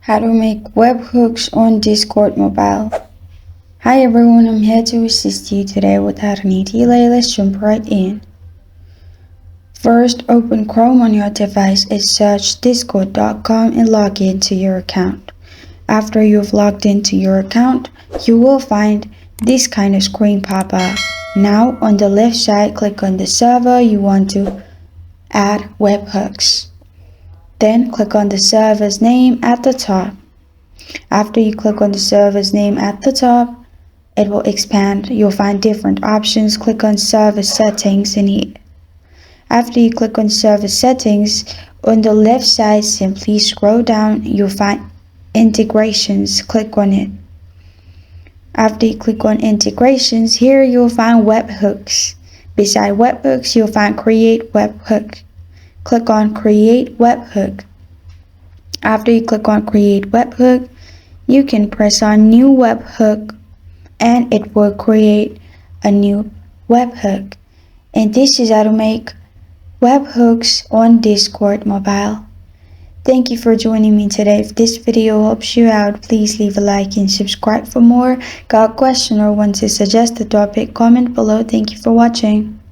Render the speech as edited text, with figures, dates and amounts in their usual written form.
How to make webhooks on Discord mobile. Hi everyone, I'm here to assist you today without any delay. Let's jump right in. First, open Chrome on your device and search discord.com and log into your account. After you've logged into your account, you will find this kind of screen pop up. Now on the left side, click on the server you want to add webhooks. Then click on the server's name at the top. After you click on the server's name at the top, it will expand. You'll find different options. Click on server settings after you click on server settings, on the left side, simply scroll down. You'll find integrations. Click on it. After you click on integrations, here you'll find webhooks. Beside webhooks, you'll find create webhook. Click on create webhook. After you click on create webhook, you can press on new webhook and it will create a new webhook. And this is how to make webhooks on Discord mobile. Thank you for joining me today. If this video helps you out, please leave a like and subscribe for more. Got a question or want to suggest a topic? Comment below. Thank you for watching.